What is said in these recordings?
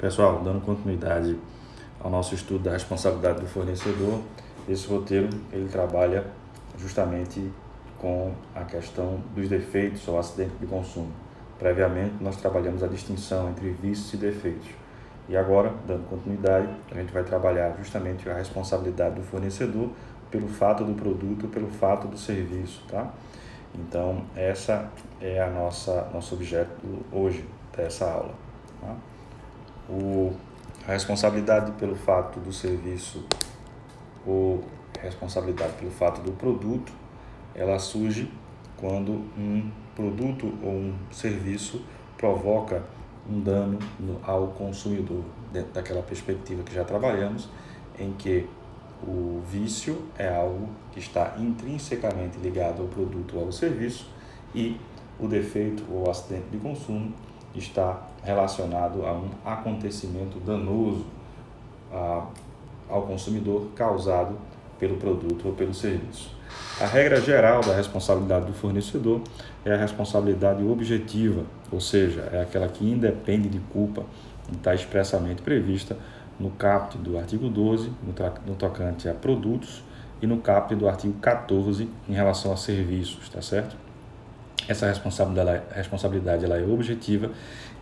Pessoal, dando continuidade ao nosso estudo da responsabilidade do fornecedor, esse roteiro ele trabalha justamente com a questão dos defeitos ou acidente de consumo. Previamente, nós trabalhamos a distinção entre vícios e defeitos. E agora, dando continuidade, a gente vai trabalhar justamente a responsabilidade do fornecedor pelo fato do produto, pelo fato do serviço, tá? Então, essa é a nosso objeto hoje dessa aula, tá? A responsabilidade pelo fato do serviço ou responsabilidade pelo fato do produto, ela surge quando um produto ou um serviço provoca um dano ao consumidor, dentro daquela perspectiva que já trabalhamos, em que o vício é algo que está intrinsecamente ligado ao produto ou ao serviço e o defeito ou acidente de consumo está relacionado a um acontecimento danoso ao consumidor causado pelo produto ou pelo serviço. A regra geral da responsabilidade do fornecedor é a responsabilidade objetiva, ou seja, é aquela que independe de culpa e está expressamente prevista no caput do artigo 12, no tocante a produtos, e no caput do artigo 14, em relação a serviços, tá certo? Essa responsabilidade ela é objetiva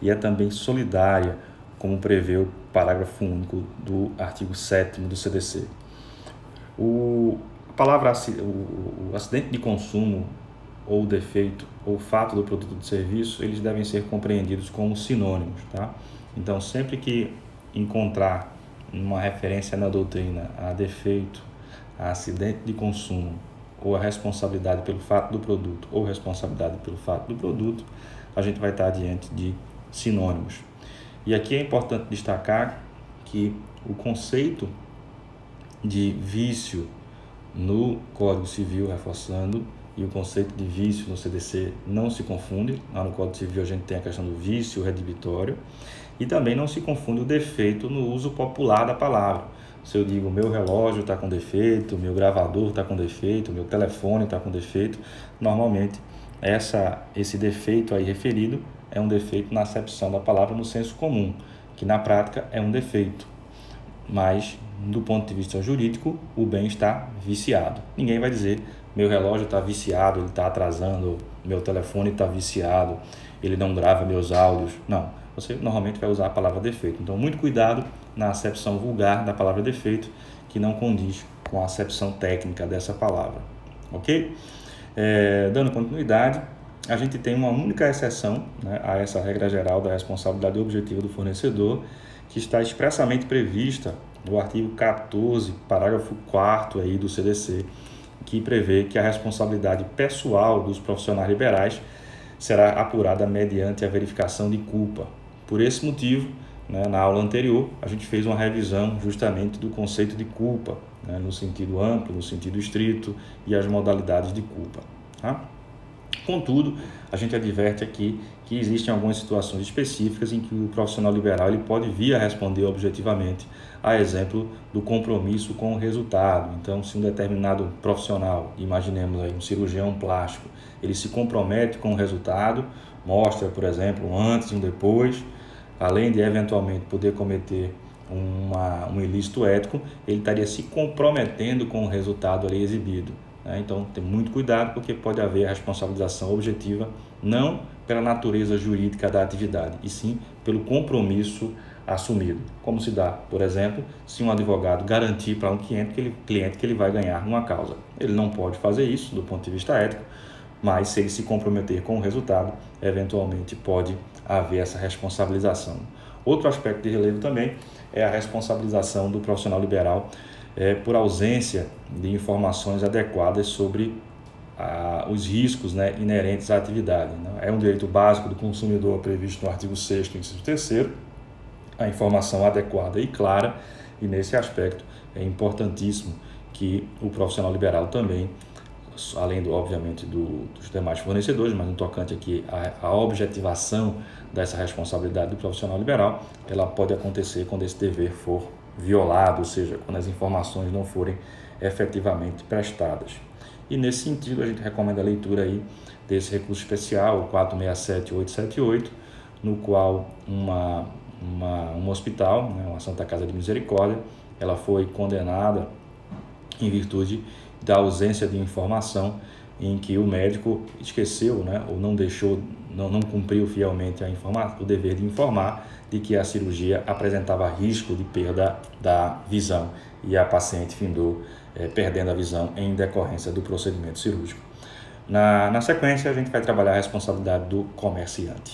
e é também solidária, como prevê o parágrafo único do artigo 7º do CDC. O acidente de consumo ou defeito ou fato do produto ou do serviço, eles devem ser compreendidos como sinônimos, tá? Então, sempre que encontrar uma referência na doutrina a defeito, a acidente de consumo, ou a responsabilidade pelo fato do produto, ou responsabilidade pelo fato do produto, a gente vai estar diante de sinônimos. E aqui é importante destacar que o conceito de vício no Código Civil, reforçando, e o conceito de vício no CDC não se confunde. Lá no Código Civil a gente tem a questão do vício redibitório e também não se confunde o defeito no uso popular da palavra. Se eu digo meu relógio está com defeito, meu gravador está com defeito, meu telefone está com defeito, normalmente esse defeito aí referido é um defeito na acepção da palavra no senso comum, que na prática é um defeito. Mas, do ponto de vista jurídico, o bem está viciado. Ninguém vai dizer meu relógio está viciado, ele está atrasando, meu telefone está viciado, ele não grava meus áudios. Não, você normalmente vai usar a palavra defeito. Então, muito cuidado na acepção vulgar da palavra defeito, que não condiz com a acepção técnica dessa palavra. Ok? Dando continuidade, a gente tem uma única exceção, né, a essa regra geral da responsabilidade objetiva do fornecedor, que está expressamente prevista no artigo 14, parágrafo 4º aí do CDC, que prevê que a responsabilidade pessoal dos profissionais liberais será apurada mediante a verificação de culpa. Por esse motivo, né, na aula anterior, a gente fez uma revisão justamente do conceito de culpa, né, no sentido amplo, no sentido estrito e as modalidades de culpa. Tá? Contudo, a gente adverte aqui que existem algumas situações específicas em que o profissional liberal ele pode vir a responder objetivamente, a exemplo do compromisso com o resultado. Então, se um determinado profissional, imaginemos aí um cirurgião plástico, ele se compromete com o resultado, mostra, por exemplo, um antes e um depois, além de eventualmente poder cometer um ilícito ético, ele estaria se comprometendo com o resultado ali exibido. Então, tem muito cuidado, porque pode haver a responsabilização objetiva não pela natureza jurídica da atividade, e sim pelo compromisso assumido. Como se dá, por exemplo, se um advogado garantir para um cliente que ele vai ganhar uma causa. Ele não pode fazer isso do ponto de vista ético, mas se ele se comprometer com o resultado, eventualmente pode haver essa responsabilização. Outro aspecto de relevo também é a responsabilização do profissional liberal por ausência de informações adequadas sobre os riscos, né, inerentes à atividade. É um direito básico do consumidor previsto no artigo 6º, inciso 3º, a informação adequada e clara, e nesse aspecto é importantíssimo que o profissional liberal também, além obviamente dos demais fornecedores, mas no tocante aqui a objetivação dessa responsabilidade do profissional liberal, ela pode acontecer quando esse dever for violado, ou seja, quando as informações não forem efetivamente prestadas. E nesse sentido, a gente recomenda a leitura aí desse recurso especial, o 467-878, no qual uma um hospital, né, uma Santa Casa de Misericórdia. Ela foi condenada em virtude da ausência de informação, em que o médico esqueceu, né, ou não deixou, não cumpriu fielmente o dever de informar de que a cirurgia apresentava risco de perda da visão, e a paciente findou perdendo a visão em decorrência do procedimento cirúrgico. Na sequência, a gente vai trabalhar a responsabilidade do comerciante.